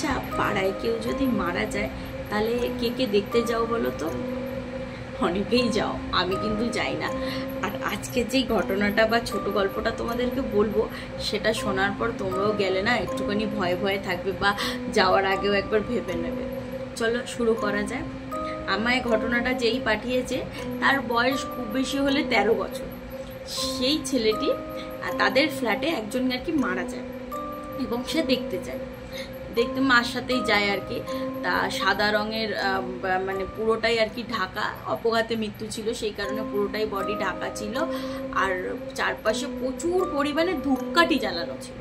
আচ্ছা, পাড়ায় কেউ যদি মারা যায় তাহলে কে কে দেখতে যাও বলো তো? অনেকেই যাও, আমি কিন্তু যাই না। আর আজকে যেই ঘটনাটা বা ছোট গল্পটা তোমাদেরকে বলবো, সেটা শোনার পর তোমরাও গেলে না একটুখানি ভয়ে ভয়ে থাকবে বা যাওয়ার আগেও একবার ভেবে নেবে। চলো শুরু করা যায়। আমায় ঘটনাটা যেই পাঠিয়েছে তার বয়স খুব বেশি হলে 13 বছর। সেই ছেলেটি তাদের ফ্ল্যাটে একজন আর কি মারা যায় এবং সে দেখতে যায়, দেখতে মার সাথেই যায় আর কি। তা সাদা রঙের মানে পুরোটাই আর কি ঢাকা, অপঘাতে মৃত্যু ছিল সেই কারণে পুরোটাই বডি ঢাকা ছিল। আর চারপাশে প্রচুর পরিমাণে ধূপকাঠি জ্বালানো ছিল।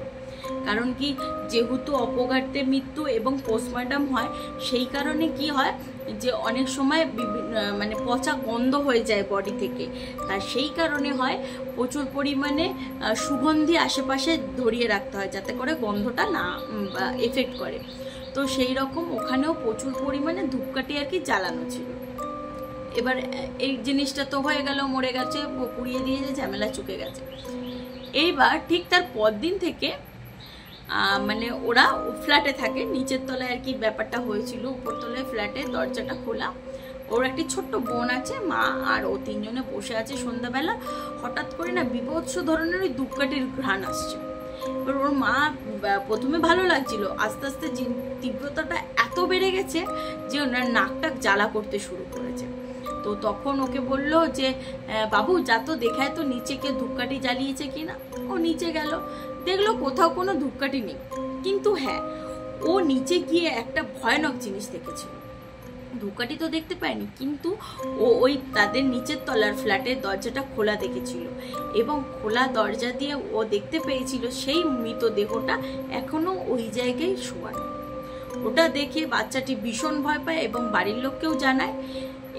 কারণ কি, যেহেতু অপঘাতে মৃত্যু এবং পোস্টমর্টম হয়, সেই কারণে কি হয় যে অনেক সময় মানে পচা গন্ধ হয়ে যায় বডি থেকে। তার সেই কারণে হয় প্রচুর পরিমাণে সুগন্ধি আশেপাশে ধরিয়ে রাখতে হয় যাতে করে গন্ধটা না এফেক্ট করে। তো সেই রকম ওখানেও প্রচুর পরিমাণে ধূপকাঠি আর কি জ্বালানো ছিল। এবার এই জিনিসটা তো হয়ে গেল, মরে গেছে, পুড়িয়ে দিয়েছে, ঝামেলা চুকে গেছে। এইবার ঠিক তার পরদিন থেকে মানে ওরা ফ্ল্যাটে থাকে, নিচের তলায় আর কি ব্যাপারটা হয়েছিল, উপর তলায় ফ্ল্যাটে দরজাটা খোলা। ওর একটি ছোট্ট বোন আছে, মা আর ও তিনজনে বসে আছে। সন্ধ্যাবেলা হঠাৎ করে না বিভৎস ধরনের ওই ধূপকাঠির ঘ্রাণ আসছে। এবার ওর মা প্রথমে ভালো লাগছিল, আস্তে আস্তে তীব্রতাটা এত বেড়ে গেছে যে ওনার নাকটাক জ্বালা করতে শুরু করেছে। তো তখন ওকে বলল যে বাবু যা তো দেখায় তো নিচে কেউ ধূপকাঠি জ্বালিয়েছে কিনা। ও নিচে গেল, দেখলো কোথাও কোনো ধূপকাঠি নেই, কিন্তু হ্যাঁ ও নিচে গিয়ে একটা ভয়ানক জিনিস দেখেছিল। ধূপকাঠি তো দেখতে পায়নি, কিন্তু ও ওই তাদের নিচের তলার ফ্ল্যাটের দরজাটা খোলা দেখেছিল এবং খোলা দরজা দিয়ে ও দেখতে পেয়েছিল সেই মৃতদেহটা এখনো ওই জায়গায় শোয়ানো। ওটা দেখে বাচ্চাটি ভীষণ ভয় পায় এবং বাড়ির লোককেও জানায়।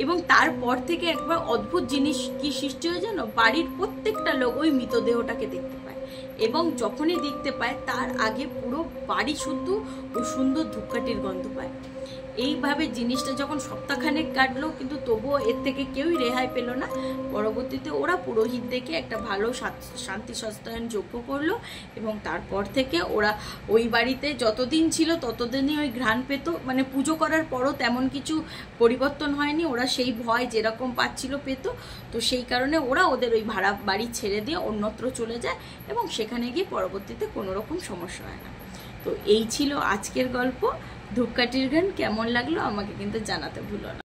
এবং তারপর থেকে একবার অদ্ভুত জিনিস কি সৃষ্টি হয়ে যেন, বাড়ির প্রত্যেকটা লোক ওই মৃতদেহটাকে দেখতে পায় এবং যখনই দেখতে পায় তার আগে পুরো বাড়ি শুধু ওই সুন্দর ধূপকাঠির গন্ধ পায়। এইভাবে জিনিসটা যখন সপ্তাহখানেক কাটলো, কিন্তু তবুও এর থেকে কেউই রেহাই পেল না। পরবর্তীতে ওরা পুরোহিত দেখে একটা ভালো শান্তি সস্তায়ন যজ্ঞ করলো এবং তারপর থেকে ওরা ওই বাড়িতে যতদিন ছিল ততদিনই ওই ঘ্রাণ পেত। মানে পুজো করার পরও তেমন কিছু পরিবর্তন হয়নি, ওরা সেই ভয় যেরকম পাচ্ছিল পেত। তো সেই কারণে ওরা ওদের ওই ভাড়া বাড়ি ছেড়ে দিয়ে অন্যত্র চলে যায় এবং সেখানে গিয়ে পরবর্তীতে কোনো রকম সমস্যা হয় না। তো এই ছিল আজকের গল্প। ধূপকাঠির গান কেমন লাগলো আমাকে কিন্তু জানাতে ভুলো না।